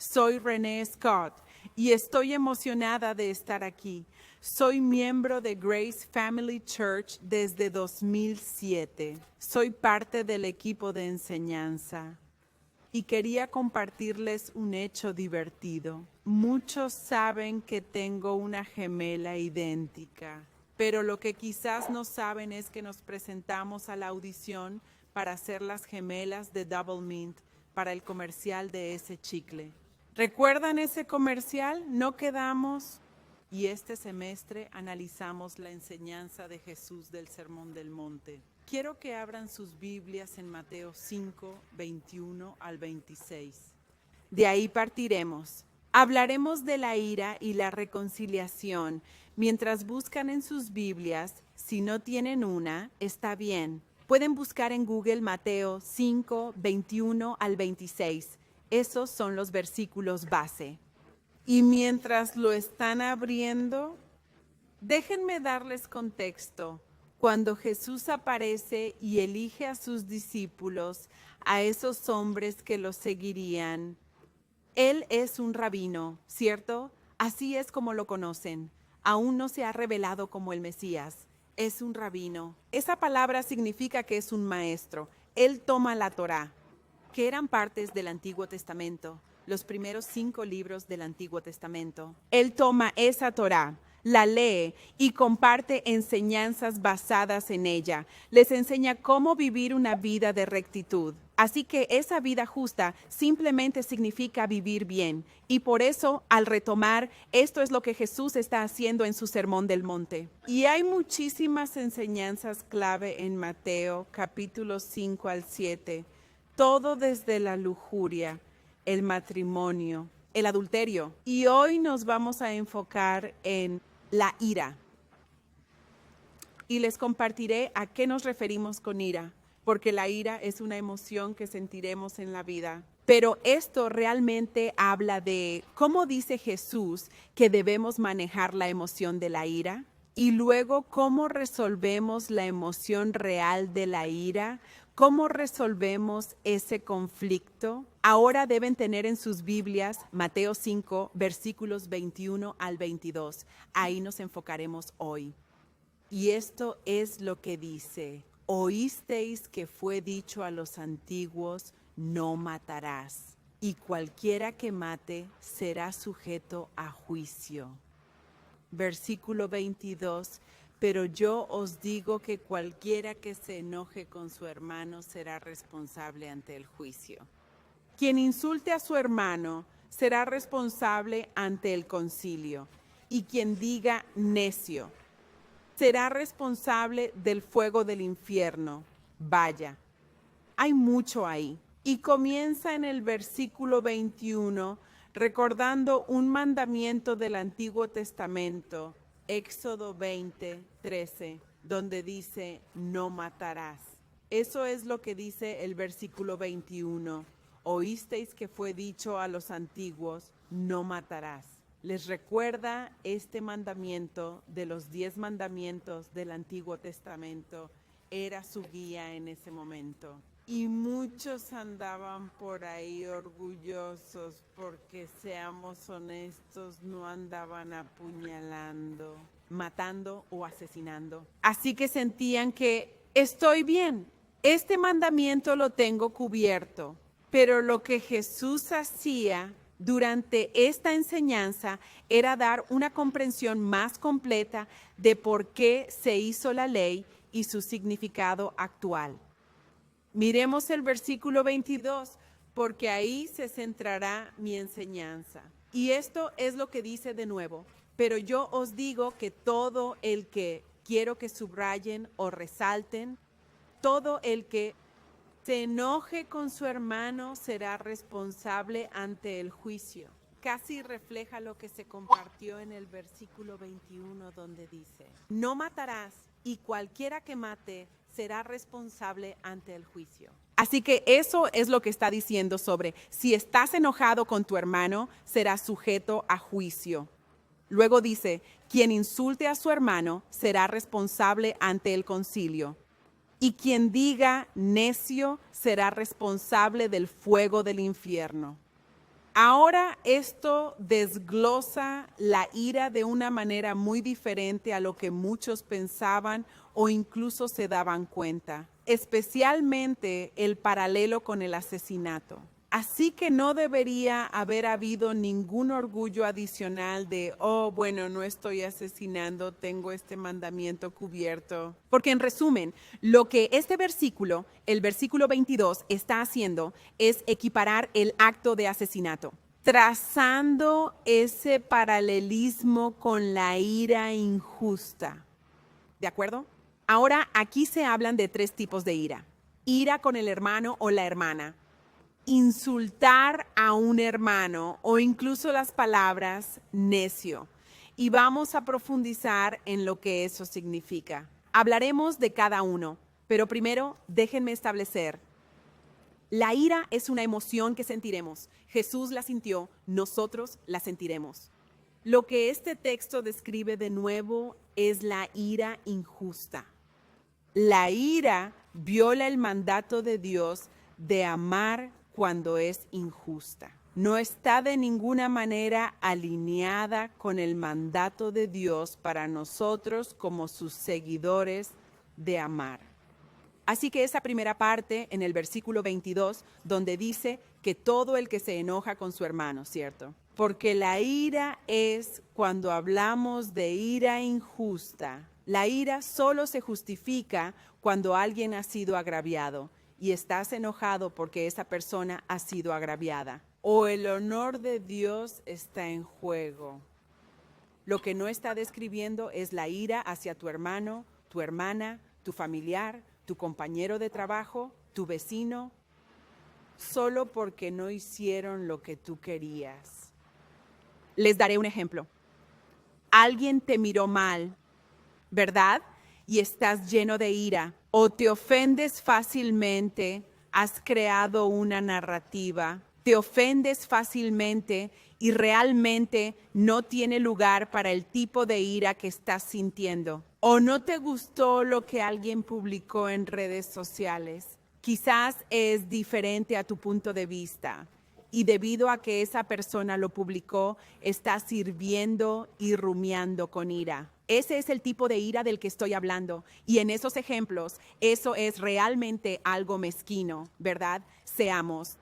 Soy Renee Scott y estoy emocionada de estar aquí. Soy miembro de Grace Family Church desde 2007. Soy parte del equipo de enseñanza y quería compartirles un hecho divertido. Muchos saben que tengo una gemela idéntica, pero lo que quizás no saben es que nos presentamos a la audición para ser las gemelas de Double Mint para el comercial de ese chicle. ¿Recuerdan ese comercial? No quedamos. Y este semestre analizamos la enseñanza de Jesús del Sermón del Monte. Quiero que abran sus Biblias en Mateo 5, 21 al 26. De ahí partiremos. Hablaremos de la ira y la reconciliación. Mientras buscan en sus Biblias, si no tienen una, está bien. Pueden buscar en Google Mateo 5, 21 al 26. Esos son los versículos base. Y mientras lo están abriendo, déjenme darles contexto. Cuando Jesús aparece y elige a sus discípulos, a esos hombres que lo seguirían, Él es un rabino, ¿cierto? Así es como lo conocen. Aún no se ha revelado como el Mesías. Es un rabino. Esa palabra significa que es un maestro. Él toma la Torá, que eran partes del Antiguo Testamento, los primeros 5 libros del Antiguo Testamento. Él toma esa Torá, la lee y comparte enseñanzas basadas en ella. Les enseña cómo vivir una vida de rectitud. Así que esa vida justa simplemente significa vivir bien. Y por eso, al retomar, esto es lo que Jesús está haciendo en su Sermón del Monte. Y hay muchísimas enseñanzas clave en Mateo, capítulos 5 al 7. Todo desde la lujuria, el matrimonio, el adulterio. Y hoy nos vamos a enfocar en la ira. Y les compartiré a qué nos referimos con ira, porque la ira es una emoción que sentiremos en la vida. Pero esto realmente habla de cómo dice Jesús que debemos manejar la emoción de la ira y luego cómo resolvemos la emoción real de la ira. ¿Cómo resolvemos ese conflicto? Ahora deben tener en sus Biblias Mateo 5, versículos 21 al 22. Ahí nos enfocaremos hoy. Y esto es lo que dice: oísteis que fue dicho a los antiguos, no matarás, y cualquiera que mate será sujeto a juicio. Versículo 22. Pero yo os digo que cualquiera que se enoje con su hermano será responsable ante el juicio. Quien insulte a su hermano será responsable ante el concilio, y quien diga necio será responsable del fuego del infierno. Vaya, hay mucho ahí. Y comienza en el versículo 21 recordando un mandamiento del Antiguo Testamento, Éxodo 20, 13, donde dice, no matarás. Eso es lo que dice el versículo 21. Oísteis que fue dicho a los antiguos, no matarás. Les recuerda este mandamiento de los 10 mandamientos del Antiguo Testamento. Era su guía en ese momento. Y muchos andaban por ahí orgullosos porque, seamos honestos, no andaban apuñalando, matando o asesinando. Así que sentían que estoy bien, este mandamiento lo tengo cubierto. Pero lo que Jesús hacía durante esta enseñanza era dar una comprensión más completa de por qué se hizo la ley y su significado actual. Miremos el versículo 22, porque ahí se centrará mi enseñanza. Y esto es lo que dice de nuevo: pero yo os digo que todo el que, quiero que subrayen o resalten, todo el que se enoje con su hermano será responsable ante el juicio. Casi refleja lo que se compartió en el versículo 21, donde dice, no matarás, y cualquiera que mate será responsable ante el juicio. Así que eso es lo que está diciendo sobre si estás enojado con tu hermano, serás sujeto a juicio. Luego dice, quien insulte a su hermano será responsable ante el concilio. Y quien diga necio será responsable del fuego del infierno. Ahora esto desglosa la ira de una manera muy diferente a lo que muchos pensaban o incluso se daban cuenta, especialmente el paralelo con el asesinato. Así que no debería haber habido ningún orgullo adicional de, oh, bueno, no estoy asesinando, tengo este mandamiento cubierto. Porque en resumen, lo que este versículo, el versículo 22, está haciendo es equiparar el acto de asesinato, trazando ese paralelismo con la ira injusta. ¿De acuerdo? Ahora, aquí se hablan de 3 tipos de ira. Ira con el hermano o la hermana. Insultar a un hermano o incluso las palabras necio. Y vamos a profundizar en lo que eso significa. Hablaremos de cada uno, pero primero déjenme establecer. La ira es una emoción que sentiremos. Jesús la sintió, nosotros la sentiremos. Lo que este texto describe de nuevo es la ira injusta. La ira viola el mandato de Dios de amar cuando es injusta. No está de ninguna manera alineada con el mandato de Dios para nosotros como sus seguidores de amar. Así que esa primera parte en el versículo 22, donde dice que todo el que se enoja con su hermano, ¿cierto? Porque la ira es cuando hablamos de ira injusta. La ira solo se justifica cuando alguien ha sido agraviado y estás enojado porque esa persona ha sido agraviada. O el honor de Dios está en juego. Lo que no está describiendo es la ira hacia tu hermano, tu hermana, tu familiar, tu compañero de trabajo, tu vecino, solo porque no hicieron lo que tú querías. Les daré un ejemplo. Alguien te miró mal, ¿verdad? Y estás lleno de ira o te ofendes fácilmente, has creado una narrativa, te ofendes fácilmente y realmente no tiene lugar para el tipo de ira que estás sintiendo. O no te gustó lo que alguien publicó en redes sociales. Quizás es diferente a tu punto de vista y debido a que esa persona lo publicó, está sirviendo y rumiando con ira. Ese es el tipo de ira del que estoy hablando. Y en esos ejemplos, eso es realmente algo mezquino, ¿verdad? Seamos.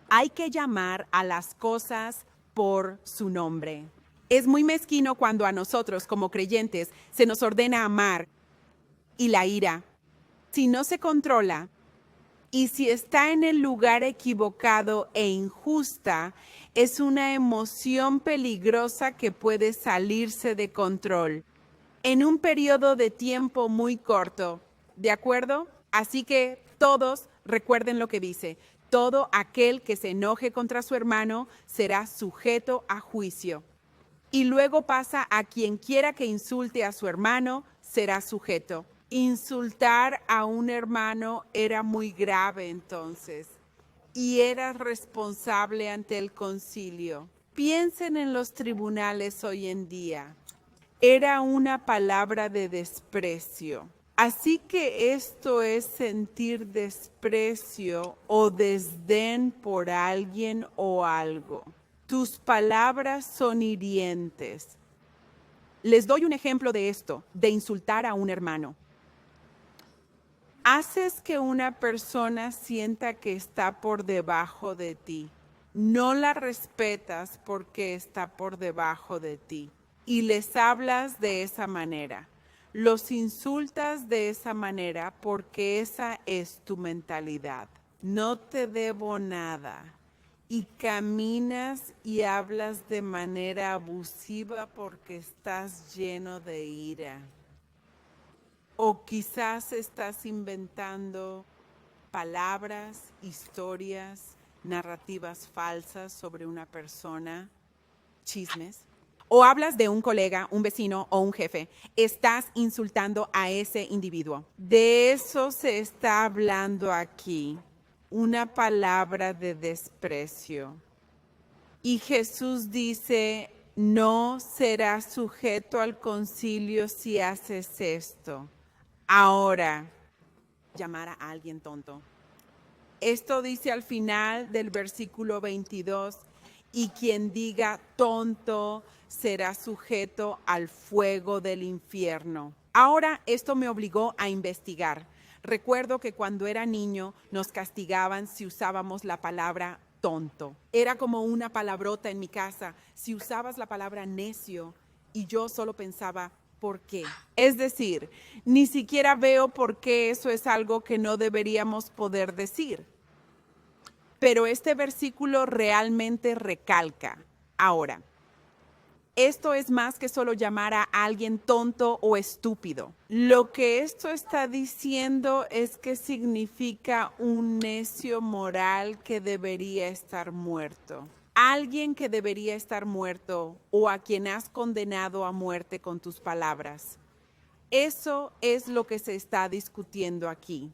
Hay que llamar a las cosas por su nombre. Es muy mezquino cuando a nosotros, como creyentes, se nos ordena amar. Y la ira, si no se controla, y si está en el lugar equivocado e injusta, es una emoción peligrosa que puede salirse de control en un periodo de tiempo muy corto, ¿de acuerdo? Así que todos recuerden lo que dice. Todo aquel que se enoje contra su hermano será sujeto a juicio. Y luego pasa a quien quiera que insulte a su hermano, será sujeto. Insultar a un hermano era muy grave entonces y era responsable ante el concilio. Piensen en los tribunales hoy en día. Era una palabra de desprecio. Así que esto es sentir desprecio o desdén por alguien o algo. Tus palabras son hirientes. Les doy un ejemplo de esto, de insultar a un hermano. Haces que una persona sienta que está por debajo de ti. No la respetas porque está por debajo de ti. Y les hablas de esa manera. Los insultas de esa manera porque esa es tu mentalidad. No te debo nada. Y caminas y hablas de manera abusiva porque estás lleno de ira. O quizás estás inventando palabras, historias, narrativas falsas sobre una persona, chismes. O hablas de un colega, un vecino o un jefe. Estás insultando a ese individuo. De eso se está hablando aquí. Una palabra de desprecio. Y Jesús dice, no serás sujeto al concilio si haces esto. Ahora, llamar a alguien tonto. Esto dice al final del versículo 22, y quien diga tonto será sujeto al fuego del infierno. Ahora esto me obligó a investigar. Recuerdo que cuando era niño nos castigaban si usábamos la palabra tonto. Era como una palabrota en mi casa. Si usabas la palabra necio, y yo solo pensaba, ¿por qué? Es decir, ni siquiera veo por qué eso es algo que no deberíamos poder decir. Pero este versículo realmente recalca. Ahora, esto es más que solo llamar a alguien tonto o estúpido. Lo que esto está diciendo es que significa un necio moral que debería estar muerto. Alguien que debería estar muerto o a quien has condenado a muerte con tus palabras. Eso es lo que se está discutiendo aquí.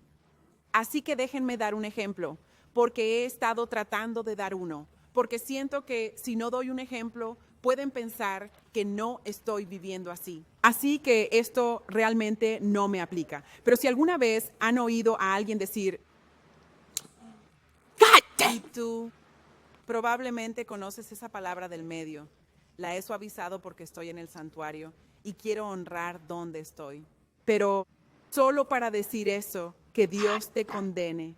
Así que déjenme dar un ejemplo, porque he estado tratando de dar uno, porque siento que si no doy un ejemplo, pueden pensar que no estoy viviendo así. Así que esto realmente no me aplica. Pero si alguna vez han oído a alguien decir, ¡cállate! Y tú probablemente conoces esa palabra del medio. La he suavizado porque estoy en el santuario y quiero honrar donde estoy. Pero solo para decir eso, que Dios te condene.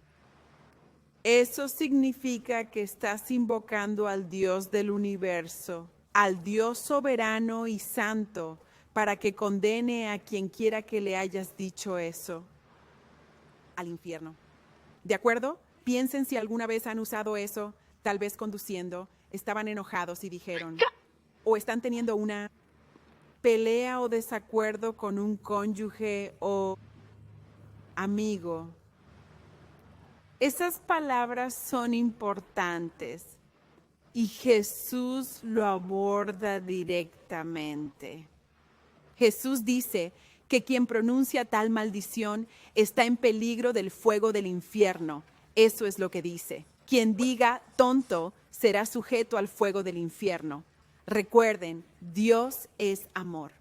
Eso significa que estás invocando al Dios del universo, al Dios soberano y santo, para que condene a quien quiera que le hayas dicho eso, al infierno. ¿De acuerdo? Piensen si alguna vez han usado eso, tal vez conduciendo, estaban enojados y dijeron, o están teniendo una pelea o desacuerdo con un cónyuge o amigo. Esas palabras son importantes y Jesús lo aborda directamente. Jesús dice que quien pronuncia tal maldición está en peligro del fuego del infierno. Eso es lo que dice. Quien diga tonto será sujeto al fuego del infierno. Recuerden, Dios es amor.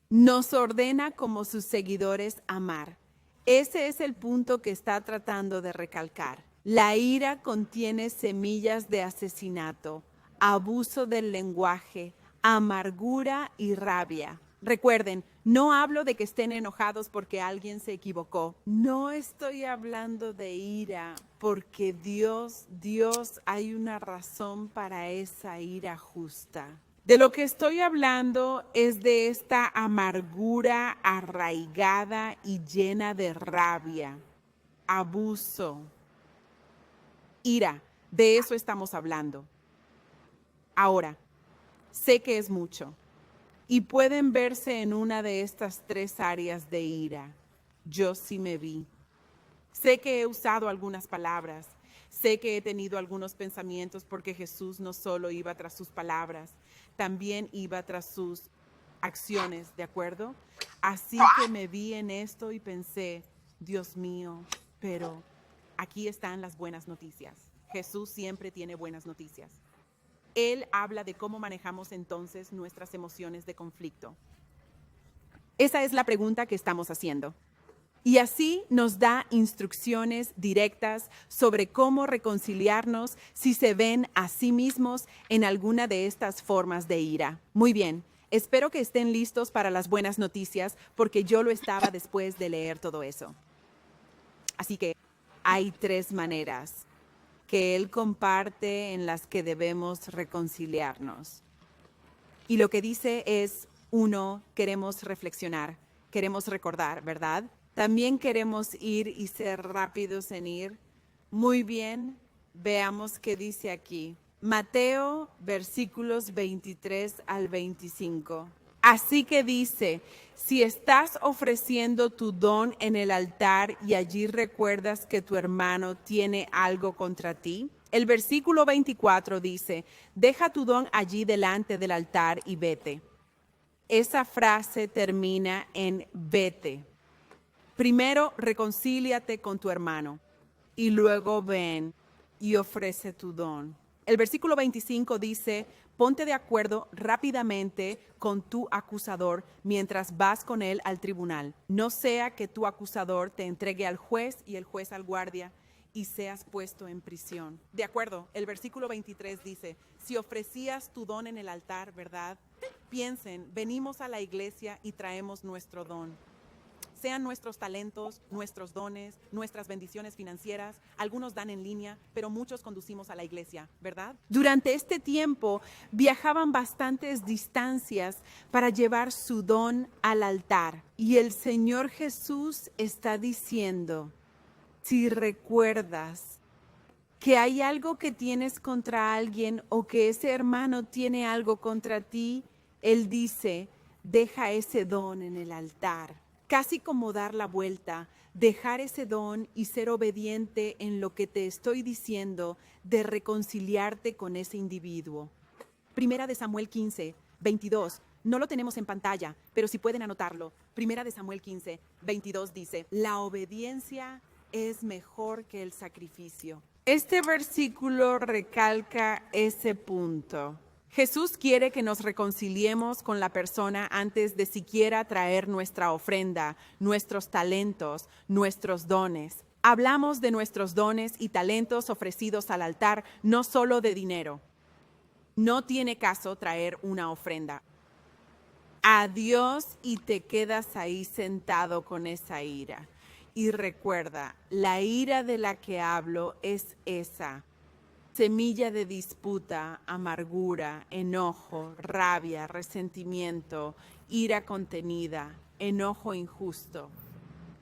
Nos ordena como sus seguidores amar. Ese es el punto que está tratando de recalcar. La ira contiene semillas de asesinato, abuso del lenguaje, amargura y rabia. Recuerden, no hablo de que estén enojados porque alguien se equivocó. No estoy hablando de ira, porque Dios, hay una razón para esa ira justa. De lo que estoy hablando es de esta amargura arraigada y llena de rabia, abuso, ira. De eso estamos hablando. Ahora, sé que es mucho y pueden verse en una de estas tres áreas de ira. Yo sí me vi. Sé que he usado algunas palabras. Sé que he tenido algunos pensamientos porque Jesús no solo iba tras sus palabras, también iba tras sus acciones, ¿de acuerdo? Así que me vi en esto y pensé, Dios mío, pero aquí están las buenas noticias. Jesús siempre tiene buenas noticias. Él habla de cómo manejamos entonces nuestras emociones de conflicto. Esa es la pregunta que estamos haciendo. Y así nos da instrucciones directas sobre cómo reconciliarnos si se ven a sí mismos en alguna de estas formas de ira. Muy bien, espero que estén listos para las buenas noticias porque yo lo estaba después de leer todo eso. Así que hay tres maneras que él comparte en las que debemos reconciliarnos. Y lo que dice es, uno, queremos reflexionar, queremos recordar, ¿verdad? También queremos ir y ser rápidos en ir. Muy bien, veamos qué dice aquí. Mateo, versículos 23 al 25. Así que dice, si estás ofreciendo tu don en el altar y allí recuerdas que tu hermano tiene algo contra ti. El versículo 24 dice, deja tu don allí delante del altar y vete. Esa frase termina en vete. Primero, reconcíliate con tu hermano y luego ven y ofrece tu don. El versículo 25 dice, ponte de acuerdo rápidamente con tu acusador mientras vas con él al tribunal. No sea que tu acusador te entregue al juez y el juez al guardia y seas puesto en prisión. De acuerdo, el versículo 23 dice, si ofrecías tu don en el altar, ¿verdad? Piensen, venimos a la iglesia y traemos nuestro don. Sean nuestros talentos, nuestros dones, nuestras bendiciones financieras. Algunos dan en línea, pero muchos conducimos a la iglesia, ¿verdad? Durante este tiempo viajaban bastantes distancias para llevar su don al altar. Y el Señor Jesús está diciendo, si recuerdas que hay algo que tienes contra alguien o que ese hermano tiene algo contra ti, Él dice, deja ese don en el altar. Casi como dar la vuelta, dejar ese don y ser obediente en lo que te estoy diciendo de reconciliarte con ese individuo. Primera de Samuel 15, 22. No lo tenemos en pantalla, pero si pueden anotarlo. Primera de Samuel 15, 22 dice, la obediencia es mejor que el sacrificio. Este versículo recalca ese punto. Jesús quiere que nos reconciliemos con la persona antes de siquiera traer nuestra ofrenda, nuestros talentos, nuestros dones. Hablamos de nuestros dones y talentos ofrecidos al altar, no solo de dinero. No tiene caso traer una ofrenda a Dios y te quedas ahí sentado con esa ira. Y recuerda, la ira de la que hablo es esa. Semilla de disputa, amargura, enojo, rabia, resentimiento, ira contenida, enojo injusto.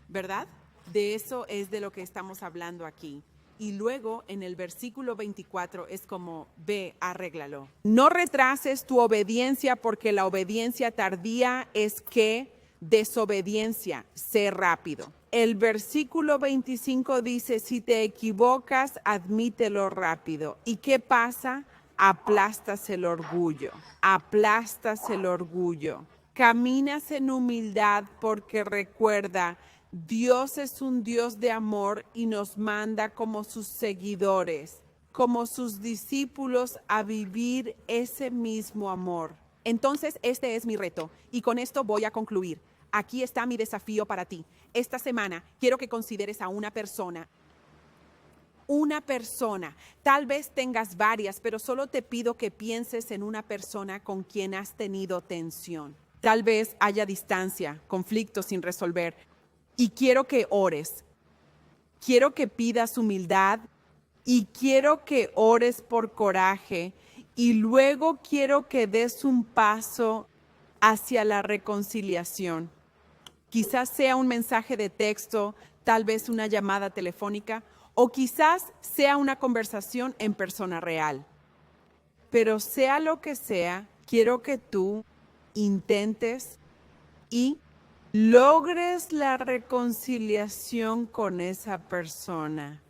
¿Verdad? De eso es de lo que estamos hablando aquí. Y luego en el versículo 24 es como, ve, arréglalo. No retrases tu obediencia porque la obediencia tardía es que desobediencia, sé rápido. El versículo 25 dice, si te equivocas, admítelo rápido. ¿Y qué pasa? Aplastas el orgullo, aplastas el orgullo. Caminas en humildad porque recuerda, Dios es un Dios de amor y nos manda como sus seguidores, como sus discípulos a vivir ese mismo amor. Entonces, este es mi reto y con esto voy a concluir. Aquí está mi desafío para ti. Esta semana quiero que consideres a una persona. Tal vez tengas varias, pero solo te pido que pienses en una persona con quien has tenido tensión. Tal vez haya distancia, conflictos sin resolver. Y quiero que ores. Quiero que pidas humildad y quiero que ores por coraje. Y luego quiero que des un paso hacia la reconciliación. Quizás sea un mensaje de texto, tal vez una llamada telefónica, o quizás sea una conversación en persona real. Pero sea lo que sea, quiero que tú intentes y logres la reconciliación con esa persona.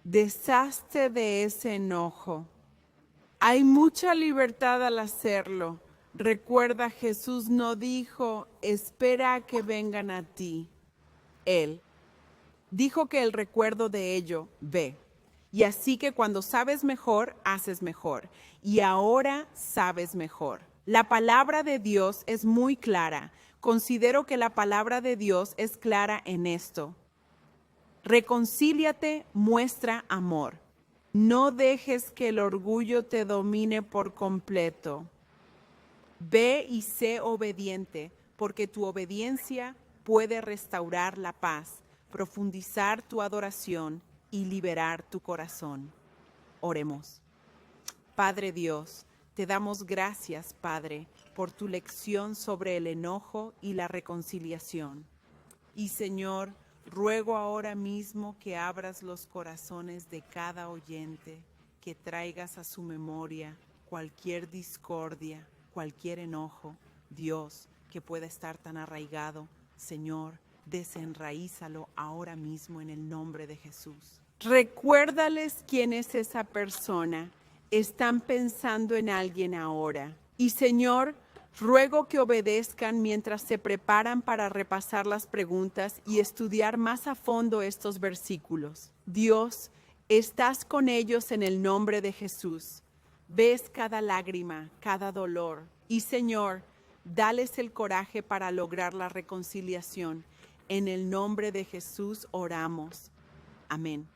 Deshazte de ese enojo. Hay mucha libertad al hacerlo. Recuerda, Jesús no dijo, espera a que vengan a ti. Él dijo que el recuerdo de ello ve. Y así que cuando sabes mejor, haces mejor. Y ahora sabes mejor. La palabra de Dios es muy clara. Considero que la palabra de Dios es clara en esto. Reconcíliate, muestra amor. No dejes que el orgullo te domine por completo. Ve y sé obediente, porque tu obediencia puede restaurar la paz, profundizar tu adoración y liberar tu corazón. Oremos. Padre Dios, te damos gracias, Padre, por tu lección sobre el enojo y la reconciliación. Y Señor, ruego ahora mismo que abras los corazones de cada oyente, que traigas a su memoria cualquier discordia, cualquier enojo, Dios, que pueda estar tan arraigado. Señor, desenraízalo ahora mismo en el nombre de Jesús. Recuérdales quién es esa persona. Están pensando en alguien ahora. Y Señor, ruego que obedezcan mientras se preparan para repasar las preguntas y estudiar más a fondo estos versículos. Dios, estás con ellos en el nombre de Jesús. Ves cada lágrima, cada dolor. Y Señor, dales el coraje para lograr la reconciliación. En el nombre de Jesús oramos. Amén.